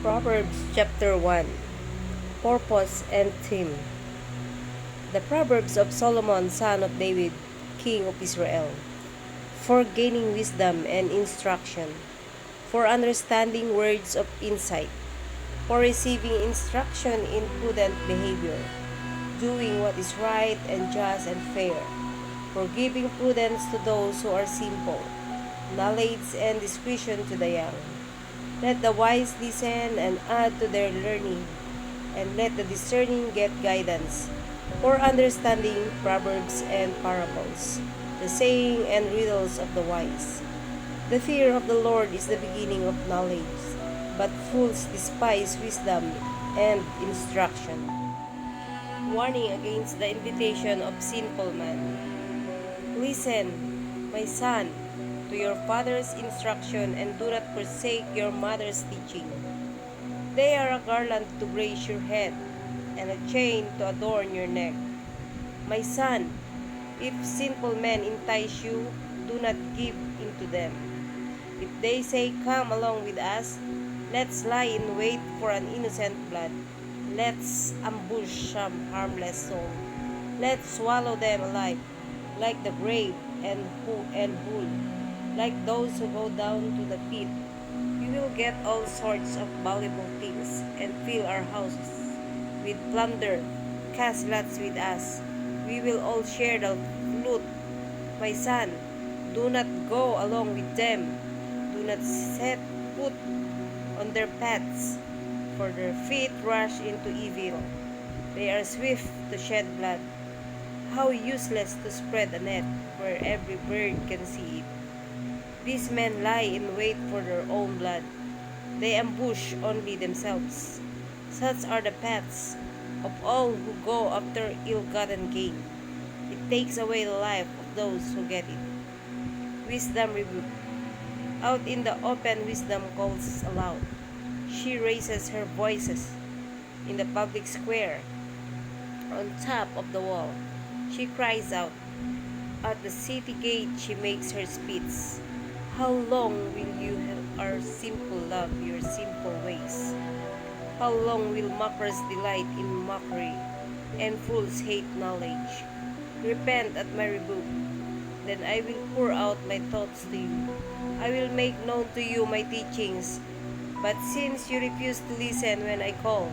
Proverbs Chapter 1. Purpose and Theme. The Proverbs of Solomon, son of David, king of Israel, for gaining wisdom and instruction, for understanding words of insight, for receiving instruction in prudent behavior, doing what is right and just and fair, for giving prudence to those who are simple, knowledge and discretion to the young. Let the wise listen and add to their learning, and let the discerning get guidance, for understanding proverbs and parables, the saying and riddles of the wise. The fear of the Lord is the beginning of knowledge, but fools despise wisdom and instruction. Warning against the invitation of sinful man. Listen, my son, to your father's instruction, and do not forsake your mother's teaching. They are a garland to grace your head, and a chain to adorn your neck. My son, if sinful men entice you, do not give in to them. If they say, "Come along with us," let's lie in wait for an innocent blood. Let's ambush some harmless soul. Let's swallow them alive, like the grave and bull, like those who go down to the pit. We will get all sorts of valuable things and fill our houses with plunder. Cast lots with us. We will all share the loot. My son, do not go along with them. Do not set foot on their paths, for their feet rush into evil. They are swift to shed blood. How useless to spread a net where every bird can see it. These men lie in wait for their own blood. They ambush only themselves. Such are the paths of all who go after ill-gotten gain. It takes away the life of those who get it. Wisdom rebuke. Out in the open, wisdom calls aloud. She raises her voices in the public square. On top of the wall, she cries out. At the city gate, she makes her speech. How long will you our simple love your simple ways? How long will mockers delight in mockery, and fools hate knowledge? Repent at my rebuke, then I will pour out my thoughts to you. I will make known to you my teachings. But since you refuse to listen when I call,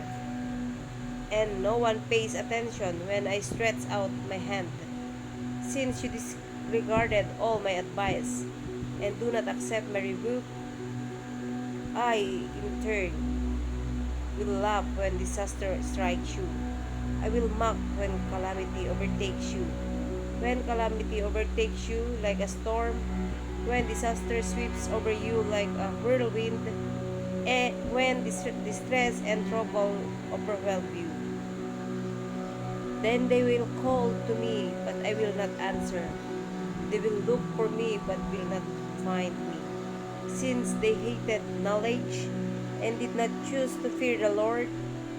and no one pays attention when I stretch out my hand, since you disregarded all my advice, and do not accept my rebuke, I, in turn, will laugh when disaster strikes you. I will mock when calamity overtakes you. When calamity overtakes you like a storm, when disaster sweeps over you like a whirlwind, and when distress and trouble overwhelm you. Then they will call to me, but I will not answer. They will look for me, but will not find me. Since they hated knowledge and did not choose to fear the Lord,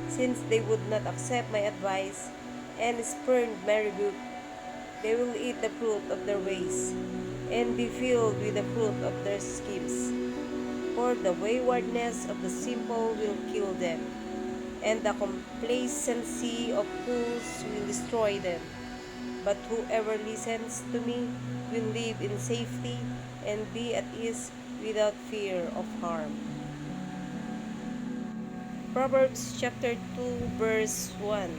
since they would not accept my advice and spurned my rebuke, they will eat the fruit of their ways and be filled with the fruit of their schemes. For the waywardness of the simple will kill them, and the complacency of fools will destroy them. But whoever listens to me will live in safety and be at ease without fear of harm. Proverbs Chapter 2, verse 1.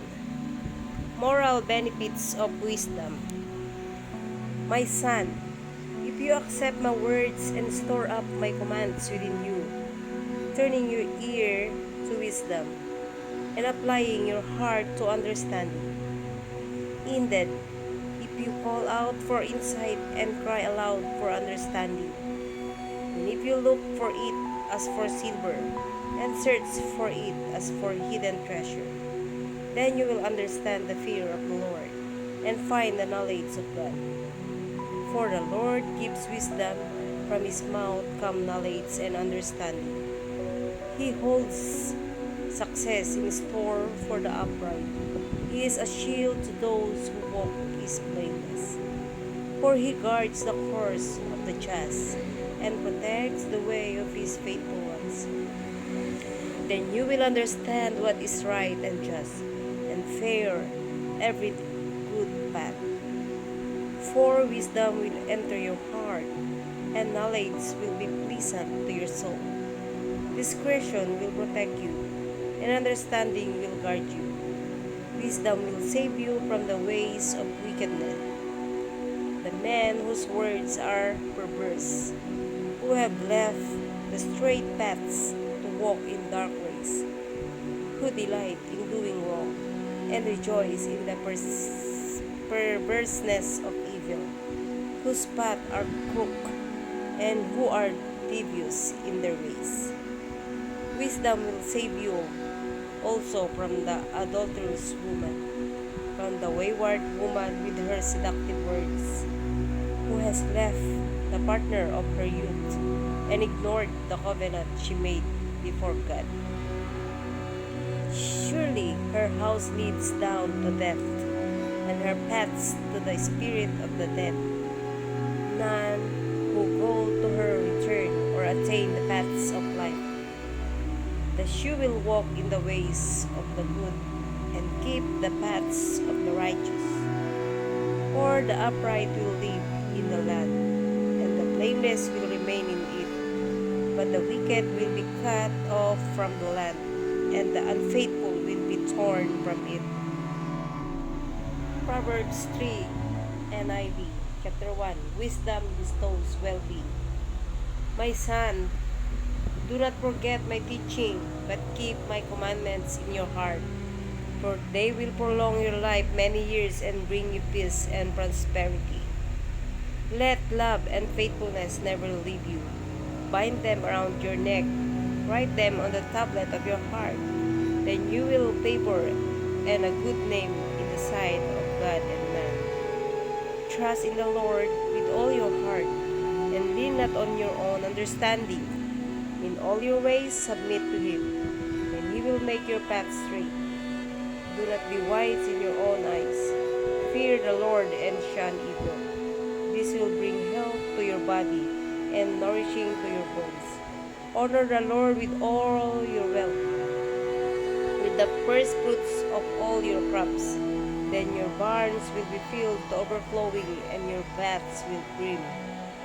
Moral benefits of wisdom. My son, if you accept my words and store up my commands within you, turning your ear to wisdom and applying your heart to understanding. Indeed, if you call out for insight and cry aloud for understanding, and if you look for it as for silver and search for it as for hidden treasure, then you will understand the fear of the Lord and find the knowledge of God. For the Lord gives wisdom, from his mouth come knowledge and understanding. He holds success in store for the upright. He is a shield to those who walk is blameless. For he guards the course of the just and protects the way of his faithful ones. Then you will understand what is right and just, and fair, every good path. For wisdom will enter your heart, and knowledge will be pleasant to your soul. Discretion will protect you, and understanding will guard you. Wisdom will save you from the ways of wickedness. The men whose words are perverse, who have left the straight paths to walk in dark ways, who delight in doing wrong and rejoice in the perverseness of evil, whose paths are crooked and who are devious in their ways. Wisdom will save you also from the adulterous woman, from the wayward woman with her seductive words, who has left the partner of her youth and ignored the covenant she made before God. Surely her house leads down to death, and her paths to the spirit of the dead. None who go to her return or attain the paths of life. That she will walk in the ways of the good and keep the paths of the righteous. For the upright will live in the land, and the blameless will remain in it. But the wicked will be cut off from the land, and the unfaithful will be torn from it. Proverbs 3 NIV Chapter 1 Wisdom bestows well-being. My son, do not forget my teaching, but keep my commandments in your heart. For they will prolong your life many years and bring you peace and prosperity. Let love and faithfulness never leave you. Bind them around your neck. Write them on the tablet of your heart. Then you will favor and a good name in the sight of God and man. Trust in the Lord with all your heart, and lean not on your own understanding. In all your ways submit to Him, and He will make your path straight. Do not be wise in your own eyes. Fear the Lord and shun evil. This will bring health to your body and nourishing to your bones. Honor the Lord with all your wealth, with the first fruits of all your crops. Then your barns will be filled to overflowing, and your vats will brim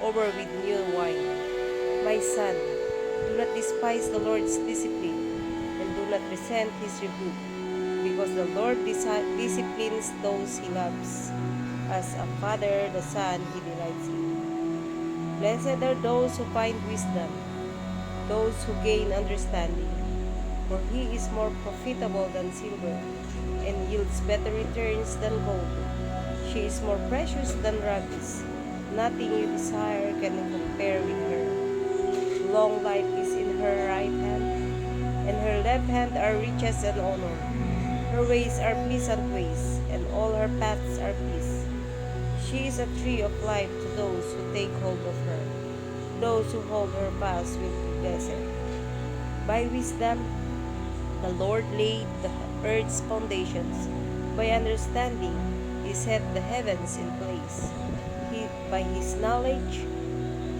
over with new wine. My son, do not despise the Lord's discipline, and do not resent His rebuke, because the Lord disciplines those He loves. As a father, the son He delights in. Blessed are those who find wisdom, those who gain understanding, for he is more profitable than silver, and yields better returns than gold. She is more precious than rubies. Nothing you desire can compare with her. Long life is in her right hand, and her left hand are riches and honor. Her ways are pleasant ways, and all her paths are peace. She is a tree of life to those who take hold of her. Those who hold her fast will be blessed. By wisdom, the Lord laid the earth's foundations. By understanding, He set the heavens in place. By His knowledge,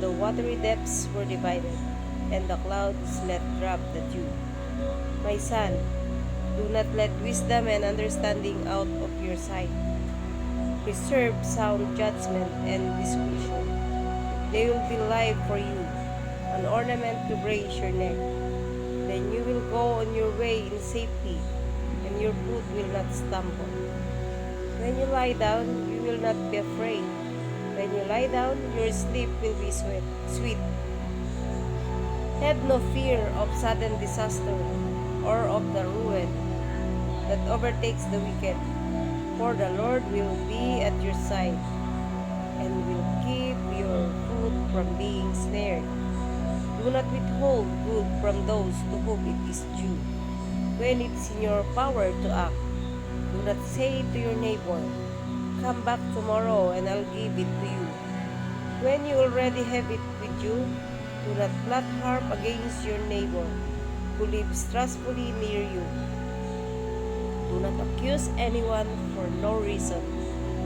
the watery depths were divided, and the clouds let drop the dew. My son, do not let wisdom and understanding out of your sight. Preserve sound judgment and discretion. They will be life for you, an ornament to grace your neck. Then you will go on your way in safety, and your foot will not stumble. When you lie down, you will not be afraid. When you lie down, your sleep will be sweet. Have no fear of sudden disaster or of the ruin that overtakes the wicked. For the Lord will be at your side, and will keep your foot from being snared. Do not withhold good from those to whom it is due. When it is in your power to act, do not say to your neighbor, "Come back tomorrow and I'll give it to you." When you already have it with you, do not plot harm against your neighbor who lives trustfully near you. Do not accuse anyone for no reason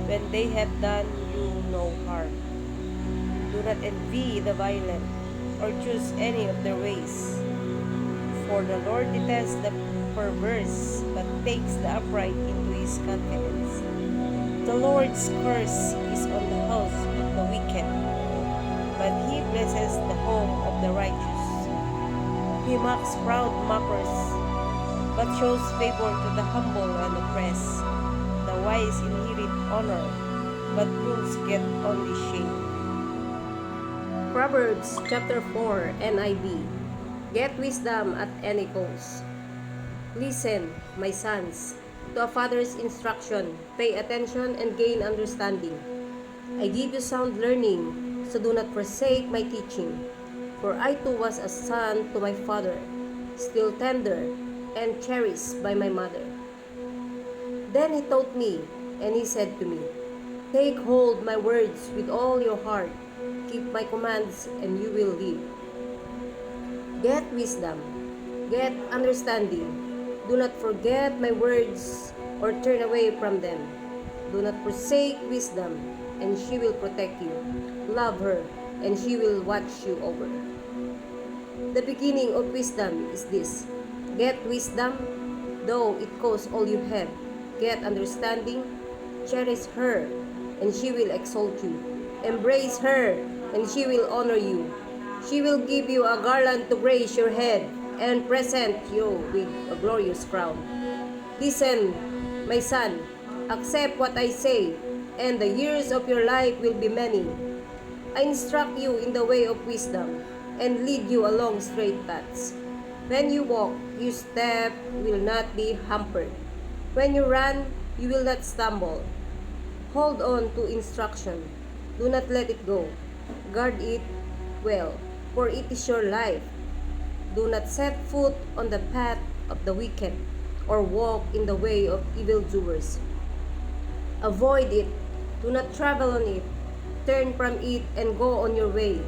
when they have done you no harm. Do not envy the violent or choose any of their ways. For the Lord detests the perverse, but takes the upright into his confidence. The Lord's curse is on the house of the wicked, but he blesses the home of the righteous. He mocks proud mockers, but shows favor to the humble and oppressed. The wise inherit honor, but fools get only shame. Proverbs Chapter 4 NIV. Get wisdom at any cost. Listen, my sons, to a father's instruction. Pay attention and gain understanding. I give you sound learning, so do not forsake my teaching. For I too was a son to my father, still tender and cherished by my mother. Then he taught me, and he said to me, take hold my words with all your heart. Keep my commands, and you will live. Get wisdom. Get understanding. Do not forget my words or turn away from them. Do not forsake wisdom, and she will protect you. Love her, and she will watch you over. The beginning of wisdom is this. Get wisdom, though it costs all you have. Get understanding. Cherish her, and she will exalt you. Embrace her, and she will honor you. She will give you a garland to grace your head, and present you with a glorious crown. Listen, my son, accept what I say, and the years of your life will be many. I instruct you in the way of wisdom, and lead you along straight paths. When you walk, your step will not be hampered. When you run, you will not stumble. Hold on to instruction. Do not let it go. Guard it well, for it is your life. Do not set foot on the path of the wicked, or walk in the way of evildoers. Avoid it. Do not travel on it. Turn from it and go on your way.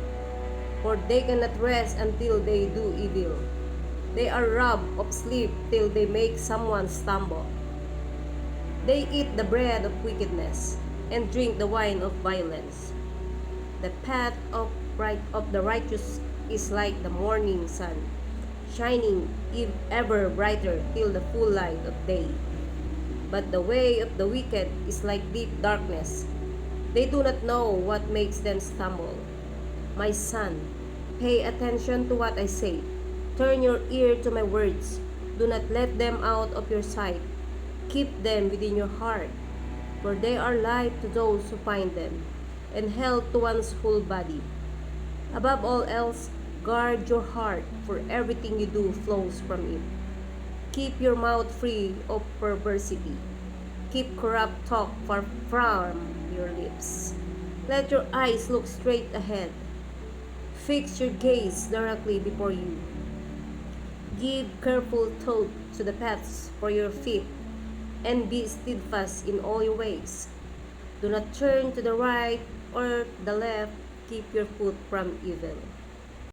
For they cannot rest until they do evil. They are robbed of sleep till they make someone stumble. They eat the bread of wickedness and drink the wine of violence. The path of the righteous is like the morning sun, shining ever brighter till the full light of day. But the way of the wicked is like deep darkness. They do not know what makes them stumble. My son, pay attention to what I say. Turn your ear to my words. Do not let them out of your sight. Keep them within your heart, for they are life to those who find them, and health to one's whole body. Above all else, guard your heart, for everything you do flows from it. Keep your mouth free of perversity. Keep corrupt talk far from your lips. Let your eyes look straight ahead. Fix your gaze directly before you. Give careful thought to the paths for your feet, and be steadfast in all your ways. Do not turn to the right or the left. Keep your foot from evil.